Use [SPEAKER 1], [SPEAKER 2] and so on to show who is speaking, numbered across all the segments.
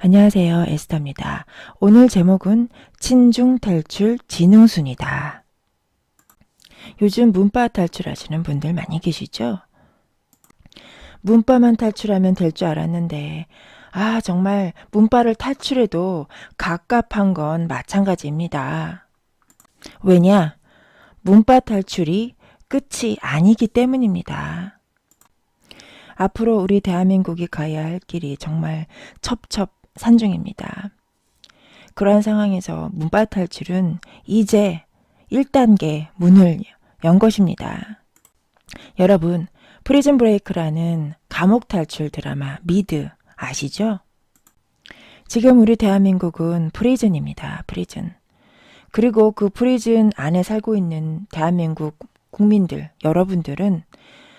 [SPEAKER 1] 안녕하세요. 에스더입니다. 오늘 제목은 친중 탈출 지능순이다. 요즘 문파 탈출하시는 분들 많이 계시죠? 문파만 탈출하면 될 줄 알았는데 정말 문파를 탈출해도 갑갑한 건 마찬가지입니다. 왜냐? 문파 탈출이 끝이 아니기 때문입니다. 앞으로 우리 대한민국이 가야 할 길이 정말 첩첩산중입니다. 그러한 상황에서 문파 탈출은 이제 1단계 문을 연 것입니다. 여러분, 프리즌 브레이크라는 감옥 탈출 드라마 미드 아시죠? 지금 우리 대한민국은 프리즌입니다. 프리즌. 그리고 그 프리즌 안에 살고 있는 대한민국 국민들, 여러분들은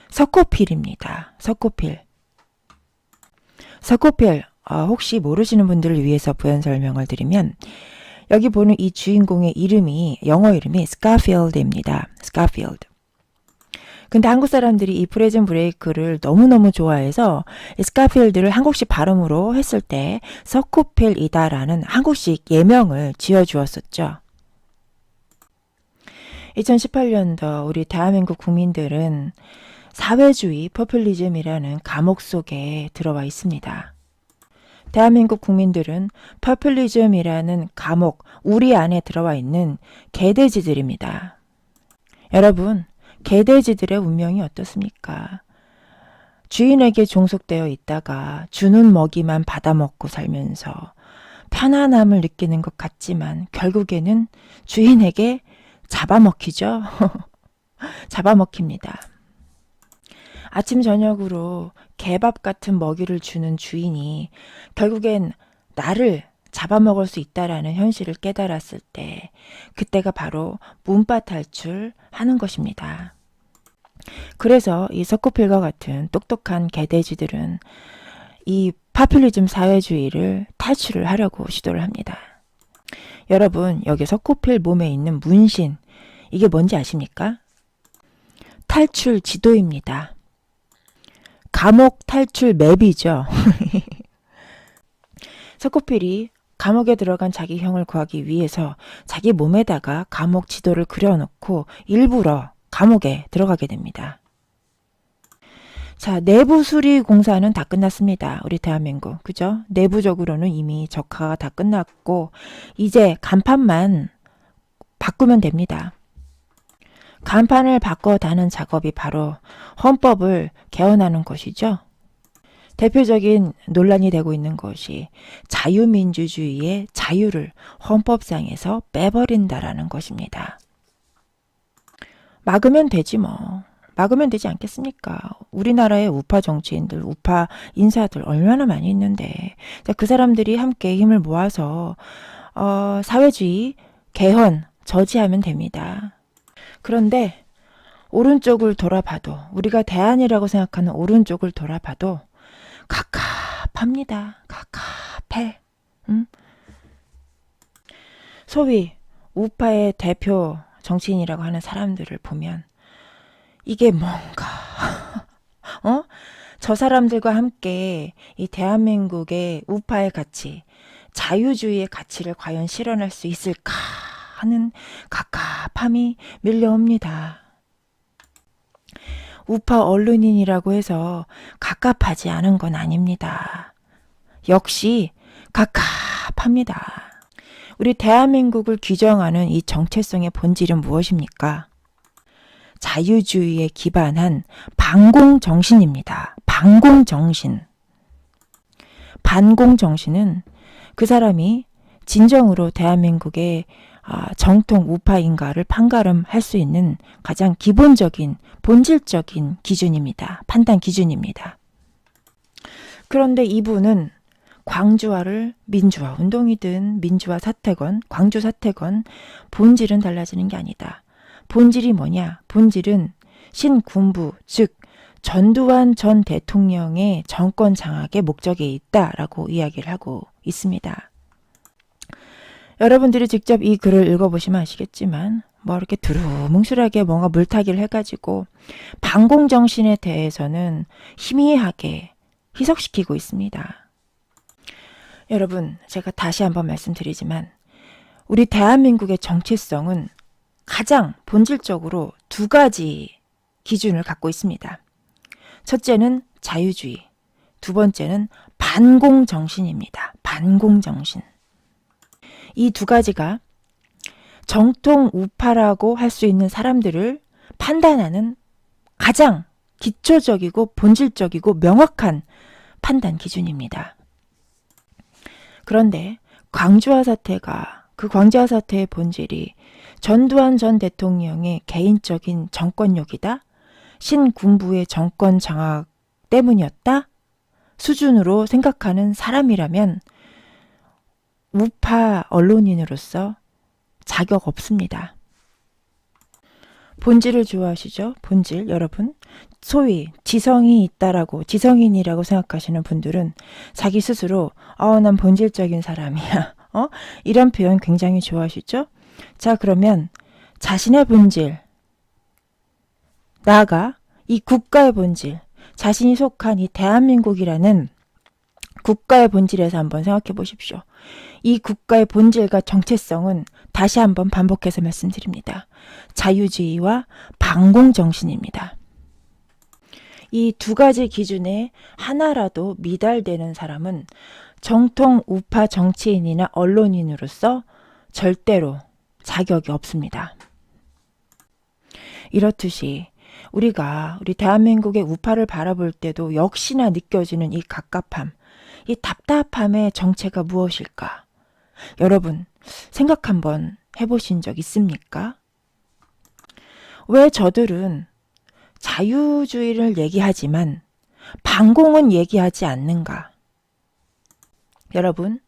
[SPEAKER 1] 석고필입니다. 석고필. 석고필, 혹시 모르시는 분들을 위해서 부연 설명을 드리면 여기 보는 이 주인공의 이름이 영어 이름이 스카필드입니다. 스카필드. 근데 한국 사람들이 이 프리즌 브레이크를 너무너무 좋아해서 스카필드를 한국식 발음으로 했을 때 석고필이다라는 한국식 예명을 지어주었었죠. 2018년도 우리 대한민국 국민들은 사회주의 포퓰리즘이라는 감옥 속에 들어와 있습니다. 대한민국 국민들은 포퓰리즘이라는 감옥, 우리 안에 들어와 있는 개돼지들입니다. 여러분, 개돼지들의 운명이 어떻습니까? 주인에게 종속되어 있다가 주는 먹이만 받아먹고 살면서 편안함을 느끼는 것 같지만 결국에는 주인에게 잡아먹히죠. 잡아먹힙니다. 아침 저녁으로 개밥 같은 먹이를 주는 주인이 결국엔 나를 잡아먹을 수 있다라는 현실을 깨달았을 때 그때가 바로 문파 탈출하는 것입니다. 그래서 이 석고필과 같은 똑똑한 개돼지들은 이 파퓰리즘 사회주의를 탈출을 하려고 시도를 합니다. 여러분, 여기 석고필 몸에 있는 문신, 이게 뭔지 아십니까? 탈출 지도입니다. 감옥 탈출 맵이죠. 석고필이 감옥에 들어간 자기 형을 구하기 위해서 자기 몸에다가 감옥 지도를 그려놓고 일부러 감옥에 들어가게 됩니다. 자, 내부 수리 공사는 다 끝났습니다. 우리 대한민국. 그죠? 내부적으로는 이미 적화가 다 끝났고 이제 간판만 바꾸면 됩니다. 간판을 바꿔다는 작업이 바로 헌법을 개헌하는 것이죠. 대표적인 논란이 되고 있는 것이 자유민주주의의 자유를 헌법상에서 빼버린다라는 것입니다. 막으면 되지 뭐. 막으면 되지 않겠습니까? 우리나라의 우파 정치인들, 우파 인사들 얼마나 많이 있는데 그 사람들이 함께 힘을 모아서 사회주의 개헌 저지하면 됩니다. 그런데 오른쪽을 돌아봐도 우리가 대안이라고 생각하는 오른쪽을 돌아봐도 갑갑합니다. 갑갑해. 소위 우파의 대표 정치인이라고 하는 사람들을 보면 이게 뭔가 저 사람들과 함께 이 대한민국의 우파의 가치, 자유주의의 가치를 과연 실현할 수 있을까 하는 갑갑함이 밀려옵니다. 우파 언론인이라고 해서 갑갑하지 않은 건 아닙니다. 역시 갑갑합니다. 우리 대한민국을 규정하는 이 정체성의 본질은 무엇입니까? 자유주의에 기반한 반공정신입니다. 반공정신. 반공정신은 그 사람이 진정으로 대한민국의 정통 우파인가를 판가름할 수 있는 가장 기본적인 본질적인 기준입니다. 판단 기준입니다. 그런데 이분은 광주화를 민주화 운동이든 민주화 사태건 광주 사태건 본질은 달라지는 게 아니다. 본질이 뭐냐? 본질은 신군부, 즉 전두환 전 대통령의 정권 장악의 목적에 있다라고 이야기를 하고 있습니다. 여러분들이 직접 이 글을 읽어보시면 아시겠지만 이렇게 두루뭉술하게 뭔가 물타기를 해가지고 반공정신에 대해서는 희미하게 희석시키고 있습니다. 여러분, 제가 다시 한번 말씀드리지만 우리 대한민국의 정체성은 가장 본질적으로 두 가지 기준을 갖고 있습니다. 첫째는 자유주의, 두 번째는 반공정신입니다. 반공정신. 이 두 가지가 정통 우파라고 할 수 있는 사람들을 판단하는 가장 기초적이고 본질적이고 명확한 판단 기준입니다. 그런데 광주화 사태가, 그 광주화 사태의 본질이 전두환 전 대통령의 개인적인 정권욕이다? 신군부의 정권 장악 때문이었다? 수준으로 생각하는 사람이라면 우파 언론인으로서 자격 없습니다. 본질을 좋아하시죠? 본질, 여러분. 소위 지성이 있다라고, 지성인이라고 생각하시는 분들은 자기 스스로 난 본질적인 사람이야. 이런 표현 굉장히 좋아하시죠? 자, 그러면 자신의 본질, 나아가 이 국가의 본질, 자신이 속한 이 대한민국이라는 국가의 본질에서 한번 생각해 보십시오. 이 국가의 본질과 정체성은 다시 한번 반복해서 말씀드립니다. 자유주의와 반공정신입니다. 이 두 가지 기준에 하나라도 미달되는 사람은 정통 우파 정치인이나 언론인으로서 절대로 자격이 없습니다. 이렇듯이 우리가 우리 대한민국의 우파를 바라볼 때도 역시나 느껴지는 이 갑갑함, 이 답답함의 정체가 무엇일까? 여러분, 생각 한번 해보신 적 있습니까? 왜 저들은 자유주의를 얘기하지만 반공은 얘기하지 않는가? 여러분,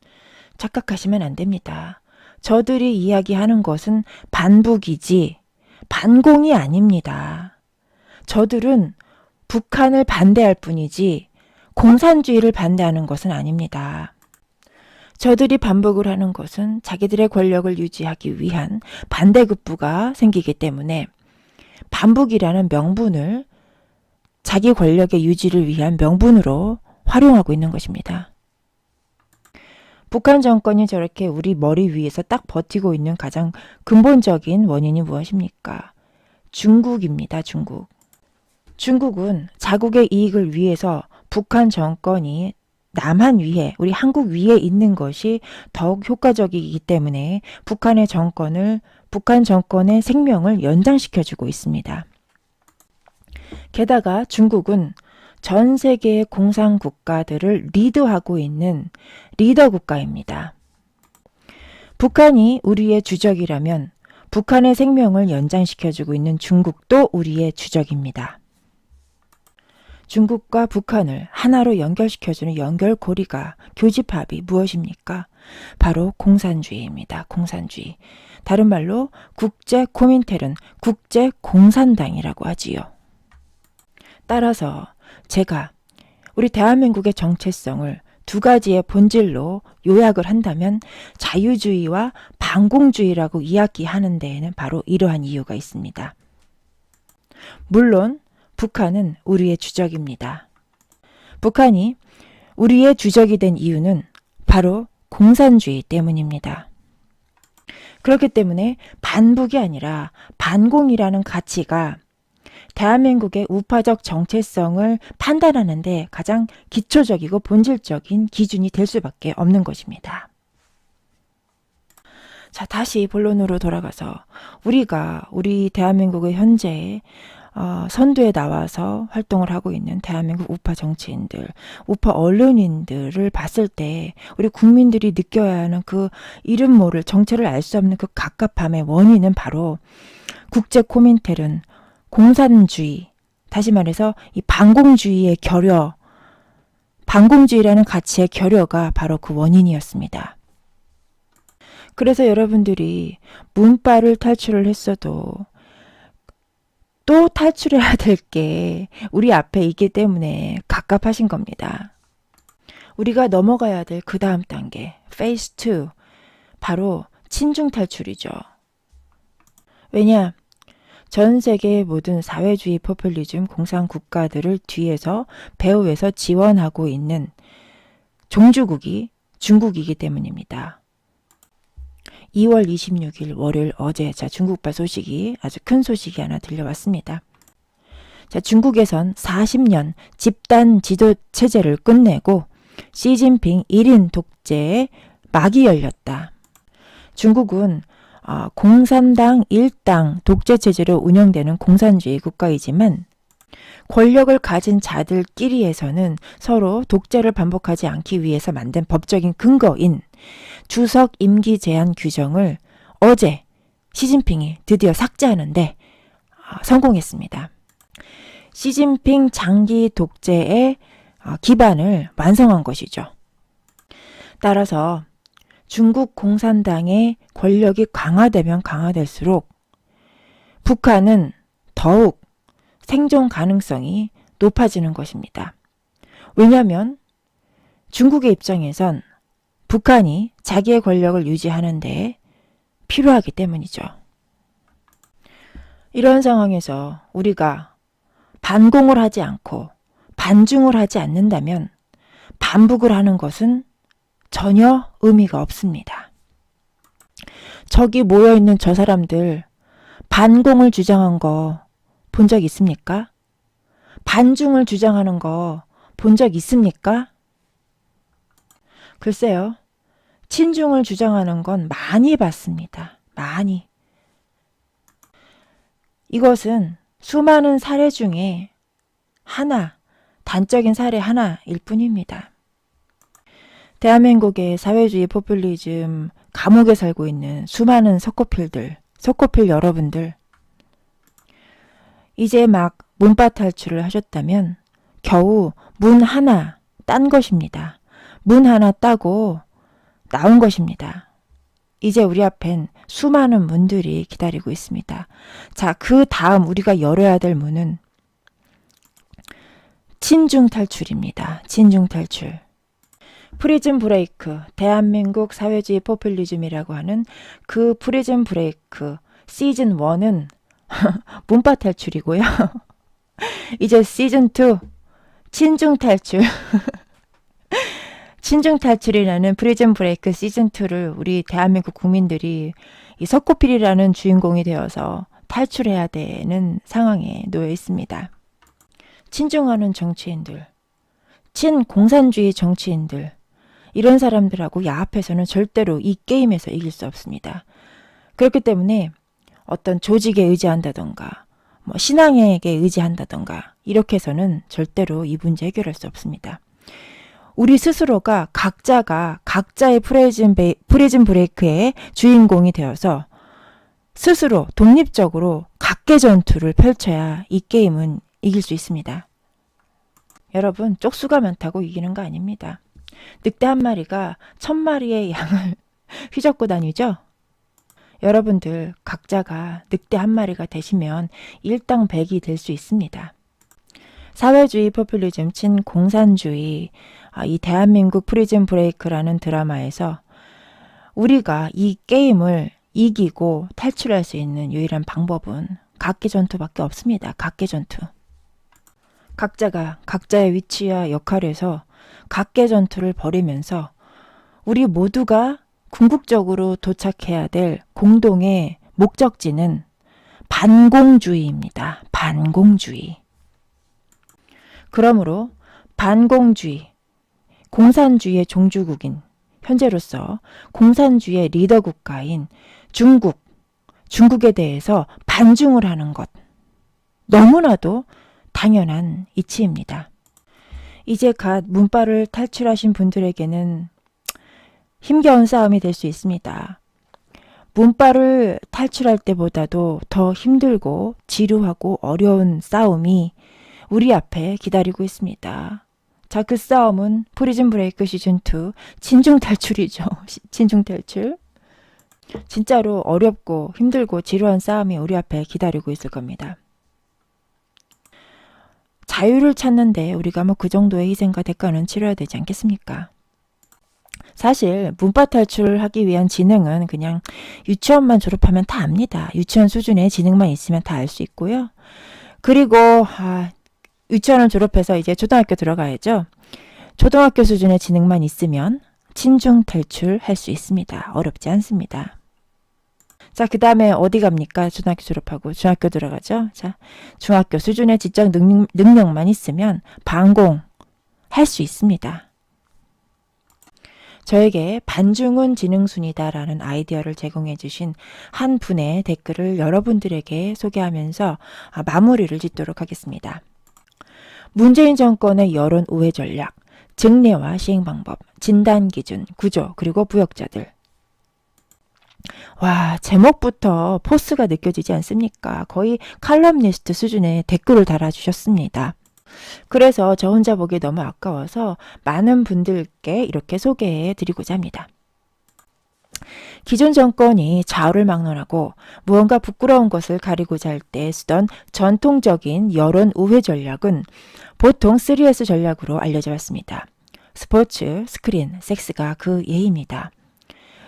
[SPEAKER 1] 착각하시면 안 됩니다. 저들이 이야기하는 것은 반북이지 반공이 아닙니다. 저들은 북한을 반대할 뿐이지 공산주의를 반대하는 것은 아닙니다. 저들이 반복을 하는 것은 자기들의 권력을 유지하기 위한 반대급부가 생기기 때문에 반북이라는 명분을 자기 권력의 유지를 위한 명분으로 활용하고 있는 것입니다. 북한 정권이 저렇게 우리 머리 위에서 딱 버티고 있는 가장 근본적인 원인이 무엇입니까? 중국입니다. 중국. 중국은 자국의 이익을 위해서 북한 정권이 남한 위에, 우리 한국 위에 있는 것이 더욱 효과적이기 때문에 북한 정권의 생명을 연장시켜주고 있습니다. 게다가 중국은 전 세계의 공산 국가들을 리드하고 있는 리더 국가입니다. 북한이 우리의 주적이라면 북한의 생명을 연장시켜주고 있는 중국도 우리의 주적입니다. 중국과 북한을 하나로 연결시켜주는 연결고리가, 교집합이 무엇입니까? 바로 공산주의입니다. 공산주의. 다른 말로 국제코민텔은 국제공산당이라고 하지요. 따라서 제가 우리 대한민국의 정체성을 두 가지의 본질로 요약을 한다면 자유주의와 반공주의라고 이야기하는 데에는 바로 이러한 이유가 있습니다. 물론 북한은 우리의 주적입니다. 북한이 우리의 주적이 된 이유는 바로 공산주의 때문입니다. 그렇기 때문에 반북이 아니라 반공이라는 가치가 대한민국의 우파적 정체성을 판단하는 데 가장 기초적이고 본질적인 기준이 될 수밖에 없는 것입니다. 자, 다시 본론으로 돌아가서 우리 대한민국의 현재 선두에 나와서 활동을 하고 있는 대한민국 우파 정치인들, 우파 언론인들을 봤을 때 우리 국민들이 느껴야 하는 그 이름 모를 정체를 알 수 없는 그 갑갑함의 원인은 바로 국제코민텔은 공산주의, 다시 말해서 이 반공주의의 결여, 반공주의라는 가치의 결여가 바로 그 원인이었습니다. 그래서 여러분들이 문바를 탈출을 했어도 또 탈출해야 될 게 우리 앞에 있기 때문에 갑갑하신 겁니다. 우리가 넘어가야 될 그 다음 단계, 페이스 2, 바로 친중 탈출이죠. 왜냐? 전 세계의 모든 사회주의 포퓰리즘 공산 국가들을 뒤에서 배후에서 지원하고 있는 종주국이 중국이기 때문입니다. 2월 26일 월요일 어제 중국발 소식이 아주 큰 소식이 하나 들려왔습니다. 중국에선 40년 집단 지도 체제를 끝내고 시진핑 1인 독재에 막이 열렸다. 중국은 공산당 일당 독재 체제로 운영되는 공산주의 국가이지만 권력을 가진 자들끼리에서는 서로 독재를 반복하지 않기 위해서 만든 법적인 근거인 주석 임기 제한 규정을 어제 시진핑이 드디어 삭제하는데 성공했습니다. 시진핑 장기 독재의 기반을 완성한 것이죠. 따라서 중국 공산당의 권력이 강화되면 강화될수록 북한은 더욱 생존 가능성이 높아지는 것입니다. 왜냐하면 중국의 입장에선 북한이 자기의 권력을 유지하는 데 필요하기 때문이죠. 이런 상황에서 우리가 반공을 하지 않고 반중을 하지 않는다면 반북을 하는 것은 전혀 의미가 없습니다. 저기 모여있는 저 사람들 반공을 주장한 거 본 적 있습니까? 반중을 주장하는 거 본 적 있습니까? 글쎄요. 친중을 주장하는 건 많이 봤습니다. 많이. 이것은 수많은 사례 중에 하나, 단적인 사례 하나일 뿐입니다. 대한민국의 사회주의 포퓰리즘 감옥에 살고 있는 수많은 석고필 여러분들, 이제 막 문파 탈출을 하셨다면 겨우 문 하나 딴 것입니다. 문 하나 따고 나온 것입니다. 이제 우리 앞엔 수많은 문들이 기다리고 있습니다. 그 다음 우리가 열어야 될 문은 친중 탈출입니다. 친중 탈출. 프리즌 브레이크, 대한민국 사회주의 포퓰리즘이라고 하는 그 프리즌 브레이크 시즌 1은 문파 탈출이고요. 이제 시즌 2, 친중 탈출. 친중 탈출이라는 프리즌 브레이크 시즌 2를 우리 대한민국 국민들이 이 석고필이라는 주인공이 되어서 탈출해야 되는 상황에 놓여 있습니다. 친중하는 정치인들, 친공산주의 정치인들, 이런 사람들하고 야합해서는 절대로 이 게임에서 이길 수 없습니다. 그렇기 때문에 어떤 조직에 의지한다던가 신앙에게 의지한다던가 이렇게 해서는 절대로 이 문제 해결할 수 없습니다. 우리 스스로가 각자가 각자의 프리즌 브레이크의 주인공이 되어서 스스로 독립적으로 각계 전투를 펼쳐야 이 게임은 이길 수 있습니다. 여러분, 쪽수가 많다고 이기는 거 아닙니다. 늑대 한 마리가 1000마리의 양을 휘젓고 다니죠? 여러분들 각자가 늑대 한 마리가 되시면 일당백이 될 수 있습니다. 사회주의 포퓰리즘, 친공산주의, 이 대한민국 프리즌 브레이크라는 드라마에서 우리가 이 게임을 이기고 탈출할 수 있는 유일한 방법은 각계 전투밖에 없습니다. 각계 전투. 각자가 각자의 위치와 역할에서 각계 전투를 벌이면서 우리 모두가 궁극적으로 도착해야 될 공동의 목적지는 반공주의입니다. 반공주의. 그러므로 반공주의, 공산주의의 종주국인, 현재로서 공산주의의 리더 국가인 중국에 대해서 반중을 하는 것, 너무나도 당연한 이치입니다. 이제 갓 문파를 탈출하신 분들에게는 힘겨운 싸움이 될 수 있습니다. 문파를 탈출할 때보다도 더 힘들고 지루하고 어려운 싸움이 우리 앞에 기다리고 있습니다. 그 싸움은 프리즌 브레이크 시즌 2 친중 탈출이죠. 친중 탈출. 진짜로 어렵고 힘들고 지루한 싸움이 우리 앞에 기다리고 있을 겁니다. 자유를 찾는데 우리가 그 정도의 희생과 대가는 치러야 되지 않겠습니까? 사실 문파 탈출을 하기 위한 지능은 그냥 유치원만 졸업하면 다 압니다. 유치원 수준의 지능만 있으면 다 알 수 있고요. 그리고 유치원을 졸업해서 이제 초등학교 들어가야죠. 초등학교 수준의 지능만 있으면 친중 탈출할 수 있습니다. 어렵지 않습니다. 자, 그 다음에 어디 갑니까? 초등학교 졸업하고 중학교 들어가죠. 자, 중학교 수준의 지적 능력만 있으면 반공할 수 있습니다. 저에게 반중은 지능순이다라는 아이디어를 제공해 주신 한 분의 댓글을 여러분들에게 소개하면서 마무리를 짓도록 하겠습니다. 문재인 정권의 여론 우회 전략, 증례와 시행 방법, 진단 기준, 구조, 그리고 부역자들. 와, 제목부터 포스가 느껴지지 않습니까? 거의 칼럼니스트 수준의 댓글을 달아주셨습니다. 그래서 저 혼자 보기 너무 아까워서 많은 분들께 이렇게 소개해 드리고자 합니다. 기존 정권이 좌우를 막론하고 무언가 부끄러운 것을 가리고자 할 때 쓰던 전통적인 여론 우회 전략은 보통 3S 전략으로 알려져 왔습니다. 스포츠, 스크린, 섹스가 그 예입니다.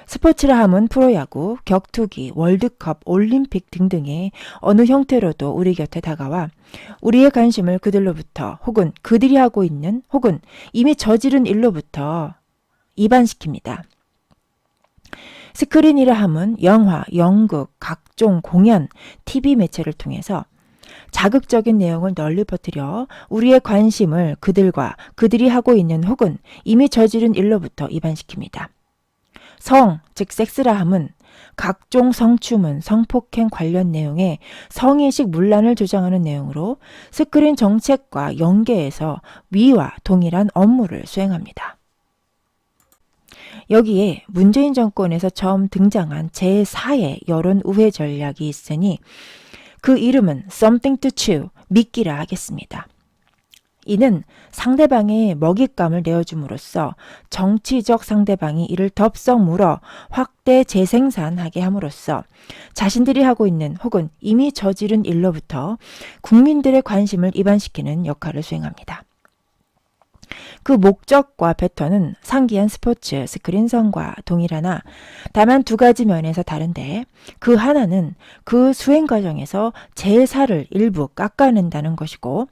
[SPEAKER 1] 스포츠라 함은 프로야구, 격투기, 월드컵, 올림픽 등등의 어느 형태로도 우리 곁에 다가와 우리의 관심을 그들로부터 혹은 그들이 하고 있는 혹은 이미 저지른 일로부터 이반시킵니다. 스크린이라 함은 영화, 연극, 각종 공연, TV 매체를 통해서 자극적인 내용을 널리 퍼뜨려 우리의 관심을 그들과 그들이 하고 있는 혹은 이미 저지른 일로부터 이반시킵니다. 성, 즉 섹스라 함은 각종 성추문, 성폭행 관련 내용의 성인식 문란을 조장하는 내용으로 스크린 정책과 연계해서 위와 동일한 업무를 수행합니다. 여기에 문재인 정권에서 처음 등장한 제4의 여론 우회 전략이 있으니 그 이름은 something to chew, 미끼라 하겠습니다. 이는 상대방의 먹잇감을 내어줌으로써 정치적 상대방이 이를 덥석 물어 확대 재생산하게 함으로써 자신들이 하고 있는 혹은 이미 저지른 일로부터 국민들의 관심을 이반시키는 역할을 수행합니다. 그 목적과 패턴은 상기한 스포츠, 스크린성과 동일하나 다만 두 가지 면에서 다른데 그 하나는 그 수행 과정에서 제4를 일부 깎아낸다는 것이고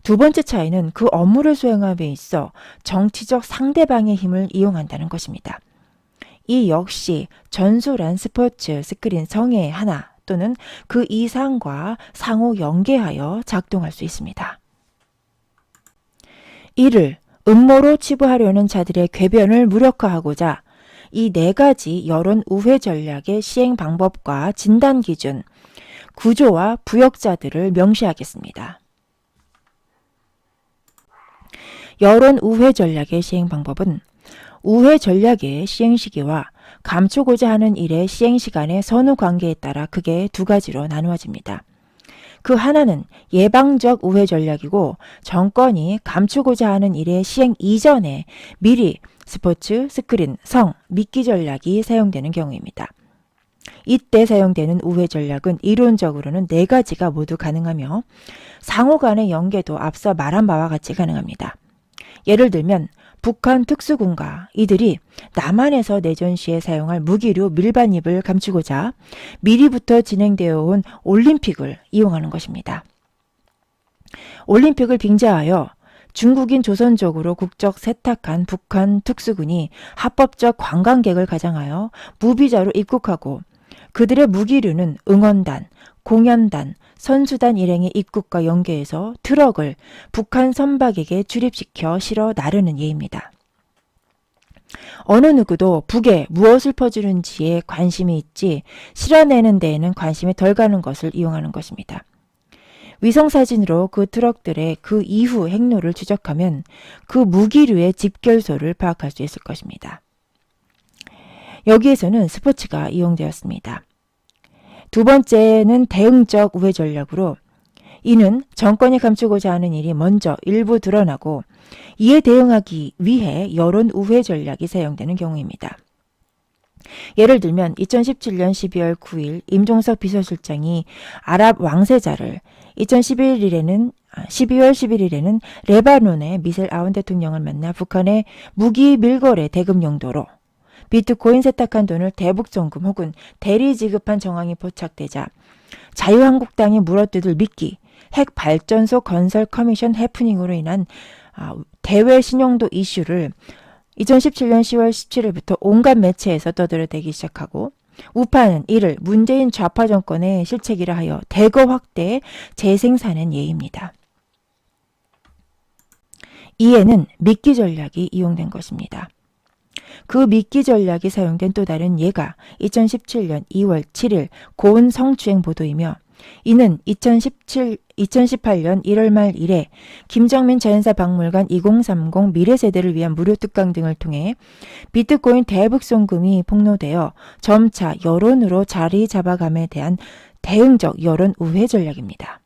[SPEAKER 1] 두 번째 차이는 그 업무를 수행함에 있어 정치적 상대방의 힘을 이용한다는 것입니다. 이 역시 전술한 스포츠, 스크린 성의 하나 또는 그 이상과 상호 연계하여 작동할 수 있습니다. 이를 음모로 치부하려는 자들의 궤변을 무력화하고자 이 네 가지 여론 우회 전략의 시행 방법과 진단 기준, 구조와 부역자들을 명시하겠습니다. 여론 우회 전략의 시행 방법은 우회 전략의 시행 시기와 감추고자 하는 일의 시행 시간의 선후 관계에 따라 크게 두 가지로 나누어집니다. 그 하나는 예방적 우회 전략이고 정권이 감추고자 하는 일의 시행 이전에 미리 스포츠, 스크린, 성, 미끼 전략이 사용되는 경우입니다. 이때 사용되는 우회 전략은 이론적으로는 네 가지가 모두 가능하며 상호 간의 연계도 앞서 말한 바와 같이 가능합니다. 예를 들면 북한 특수군과 이들이 남한에서 내전 시에 사용할 무기류 밀반입을 감추고자 미리부터 진행되어 온 올림픽을 이용하는 것입니다. 올림픽을 빙자하여 중국인 조선족으로 국적 세탁한 북한 특수군이 합법적 관광객을 가장하여 무비자로 입국하고 그들의 무기류는 응원단, 공연단, 선수단 일행의 입국과 연계해서 트럭을 북한 선박에게 출입시켜 실어 나르는 예입니다. 어느 누구도 북에 무엇을 퍼주는지에 관심이 있지 실어내는 데에는 관심이 덜 가는 것을 이용하는 것입니다. 위성사진으로 그 트럭들의 그 이후 행로를 추적하면 그 무기류의 집결소를 파악할 수 있을 것입니다. 여기에서는 스포츠가 이용되었습니다. 두 번째는 대응적 우회 전략으로 이는 정권이 감추고자 하는 일이 먼저 일부 드러나고 이에 대응하기 위해 여론 우회 전략이 사용되는 경우입니다. 예를 들면 2017년 12월 9일 임종석 비서실장이 아랍 왕세자를 12월 11일에는 레바논의 미셀 아운 대통령을 만나 북한의 무기 밀거래 대금 용도로 비트코인 세탁한 돈을 대북 송금 혹은 대리 지급한 정황이 포착되자 자유한국당이 물어뜯을 미끼, 핵발전소 건설 커미션 해프닝으로 인한 대외 신용도 이슈를 2017년 10월 17일부터 온갖 매체에서 떠들어대기 시작하고 우파는 이를 문재인 좌파 정권의 실책이라 하여 대거 확대 재생산한 예입니다. 이에는 미끼 전략이 이용된 것입니다. 그 미끼 전략이 사용된 또 다른 예가 2017년 2월 7일 고은 성추행 보도이며 이는 2018년 1월 말 이래 김정민 자연사 박물관 2030 미래세대를 위한 무료 특강 등을 통해 비트코인 대북 송금이 폭로되어 점차 여론으로 자리 잡아감에 대한 대응적 여론 우회 전략입니다.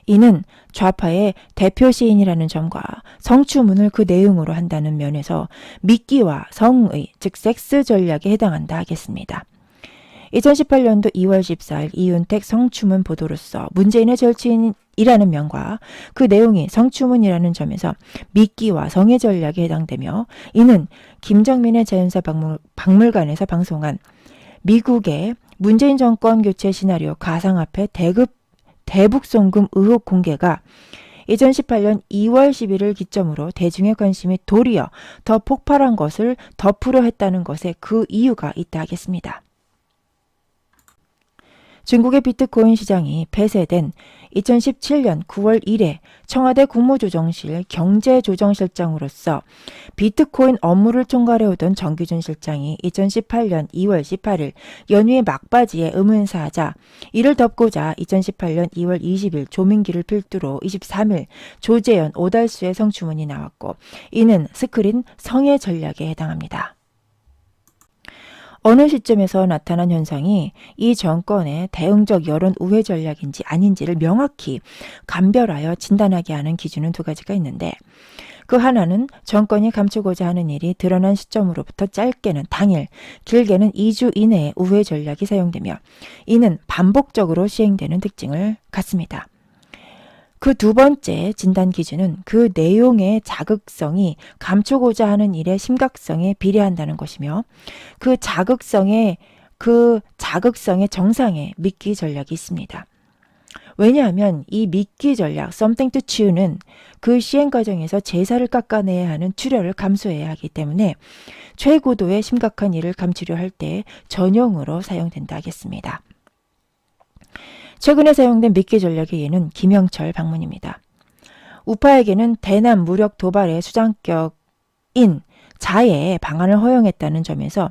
[SPEAKER 1] 이는 좌파의 대표 시인이라는 점과 성추문을 그 내용으로 한다는 면에서 미끼와 성의, 즉 섹스 전략에 해당한다 하겠습니다. 2018년도 2월 14일 이윤택 성추문 보도로서 문재인의 절친이라는 면과 그 내용이 성추문이라는 점에서 미끼와 성의 전략에 해당되며 이는 김정민의 자연사 박물관에서 방송한 미국의 문재인 정권 교체 시나리오 가상화폐 대북 송금 의혹 공개가 2018년 2월 11일 기점으로 대중의 관심이 도리어 더 폭발한 것을 덮으려 했다는 것에 그 이유가 있다 하겠습니다. 중국의 비트코인 시장이 폐쇄된 2017년 9월 1일 청와대 국무조정실 경제조정실장으로서 비트코인 업무를 총괄해오던 정규준 실장이 2018년 2월 18일 연휴의 막바지에 의문사하자 이를 덮고자 2018년 2월 20일 조민기를 필두로 23일 조재현 오달수의 성추문이 나왔고 이는 스크린 성의 전략에 해당합니다. 어느 시점에서 나타난 현상이 이 정권의 대응적 여론 우회 전략인지 아닌지를 명확히 감별하여 진단하게 하는 기준은 두 가지가 있는데 그 하나는 정권이 감추고자 하는 일이 드러난 시점으로부터 짧게는 당일, 길게는 2주 이내에 우회 전략이 사용되며 이는 반복적으로 시행되는 특징을 갖습니다. 그 두 번째 진단 기준은 그 내용의 자극성이 감추고자 하는 일의 심각성에 비례한다는 것이며 그 자극성의 정상에 미끼 전략이 있습니다. 왜냐하면 이 미끼 전략, something to chew는 그 시행 과정에서 제사를 깎아내야 하는 출혈을 감수해야 하기 때문에 최고도의 심각한 일을 감추려 할 때 전용으로 사용된다 하겠습니다. 최근에 사용된 미끼 전략의 예는 김영철 방문입니다. 우파에게는 대남 무력 도발의 수장격인 자해의 방안을 허용했다는 점에서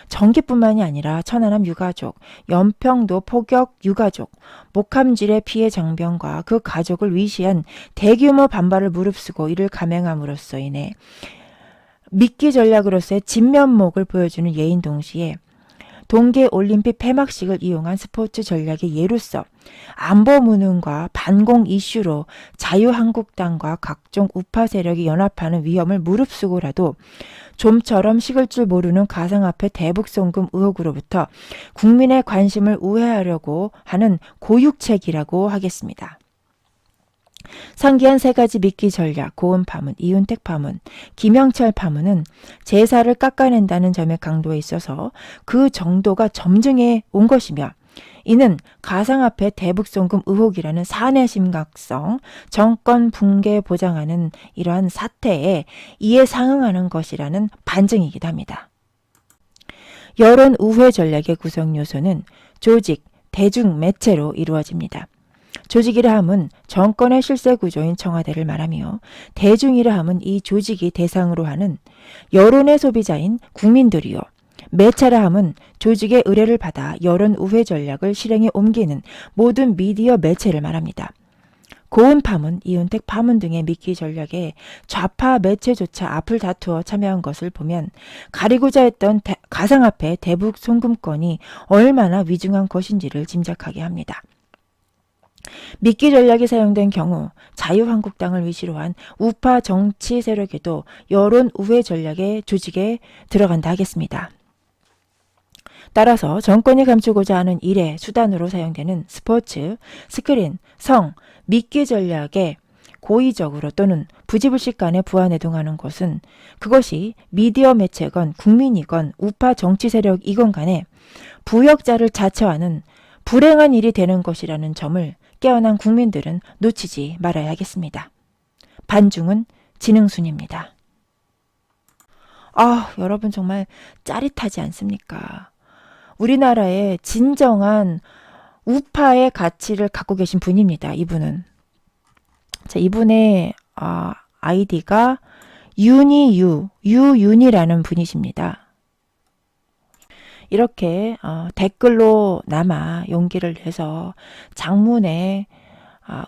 [SPEAKER 1] 정기뿐만이 아니라 천안함 유가족, 연평도 포격 유가족, 목함질의 피해 장병과 그 가족을 위시한 대규모 반발을 무릅쓰고 이를 감행함으로써 인해 미끼 전략으로서의 진면목을 보여주는 예인 동시에 동계올림픽 폐막식을 이용한 스포츠 전략의 예로서 안보 무능과 반공 이슈로 자유한국당과 각종 우파 세력이 연합하는 위험을 무릅쓰고라도 좀처럼 식을 줄 모르는 가상화폐 대북 송금 의혹으로부터 국민의 관심을 우회하려고 하는 고육책이라고 하겠습니다. 상기한 세 가지 미끼 전략, 고은 파문, 이윤택 파문, 김영철 파문은 제사를 깎아낸다는 점의 강도에 있어서 그 정도가 점증해 온 것이며 이는 가상화폐 대북 송금 의혹이라는 사안의 심각성, 정권 붕괴 보장하는 이러한 사태에 이에 상응하는 것이라는 반증이기도 합니다. 여론 우회 전략의 구성 요소는 조직, 대중, 매체로 이루어집니다. 조직이라 함은 정권의 실세 구조인 청와대를 말하며 대중이라 함은 이 조직이 대상으로 하는 여론의 소비자인 국민들이요. 매체라 함은 조직의 의뢰를 받아 여론 우회 전략을 실행에 옮기는 모든 미디어 매체를 말합니다. 고은 파문, 이윤택 파문 등의 미끼 전략에 좌파 매체조차 앞을 다투어 참여한 것을 보면 가리고자 했던 가상화폐 대북 송금권이 얼마나 위중한 것인지를 짐작하게 합니다. 미끼 전략이 사용된 경우 자유한국당을 위시로 한 우파 정치 세력에도 여론 우회 전략의 조직에 들어간다 하겠습니다. 따라서 정권이 감추고자 하는 일의 수단으로 사용되는 스포츠, 스크린, 성, 미끼 전략에 고의적으로 또는 부지불식간에 부안해동하는 것은 그것이 미디어 매체건 국민이건 우파 정치 세력이건 간에 부역자를 자처하는 불행한 일이 되는 것이라는 점을 깨어난 국민들은 놓치지 말아야 하겠습니다. 반중은 지능순입니다. 여러분 정말 짜릿하지 않습니까? 우리나라의 진정한 우파의 가치를 갖고 계신 분입니다. 이분은. 자, 이분의 아이디가 유윤이라는 분이십니다. 이렇게 댓글로나마 용기를 내서 장문의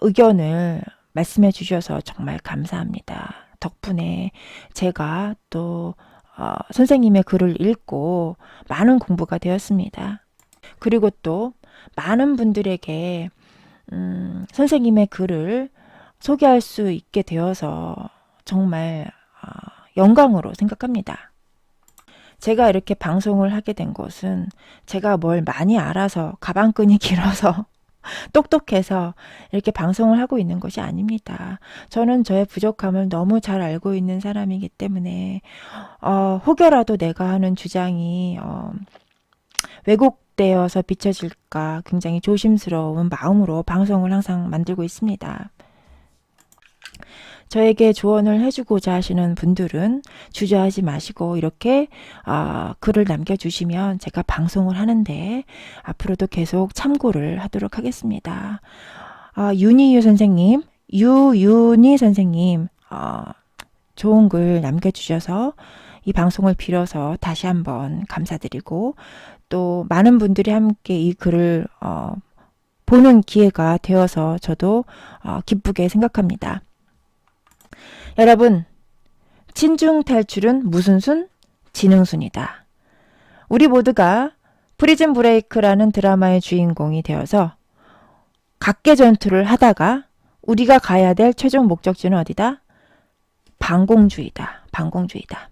[SPEAKER 1] 의견을 말씀해 주셔서 정말 감사합니다. 덕분에 제가 또 선생님의 글을 읽고 많은 공부가 되었습니다. 그리고 또 많은 분들에게 선생님의 글을 소개할 수 있게 되어서 정말 영광으로 생각합니다. 제가 이렇게 방송을 하게 된 것은 제가 뭘 많이 알아서 가방끈이 길어서 똑똑해서 이렇게 방송을 하고 있는 것이 아닙니다. 저는 저의 부족함을 너무 잘 알고 있는 사람이기 때문에 혹여라도 내가 하는 주장이 왜곡되어서 비춰질까 굉장히 조심스러운 마음으로 방송을 항상 만들고 있습니다. 저에게 조언을 해주고자 하시는 분들은 주저하지 마시고 이렇게 글을 남겨주시면 제가 방송을 하는데 앞으로도 계속 참고를 하도록 하겠습니다. 유니유 선생님, 유윤희 선생님 좋은 글 남겨주셔서 이 방송을 빌어서 다시 한번 감사드리고 또 많은 분들이 함께 이 글을 보는 기회가 되어서 저도 기쁘게 생각합니다. 여러분, 친중 탈출은 무슨 순? 지능순이다. 우리 모두가 프리즌 브레이크라는 드라마의 주인공이 되어서 각계 전투를 하다가 우리가 가야 될 최종 목적지는 어디다? 반공주의다. 반공주의다.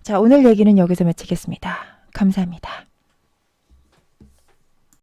[SPEAKER 1] 자, 오늘 얘기는 여기서 마치겠습니다. 감사합니다.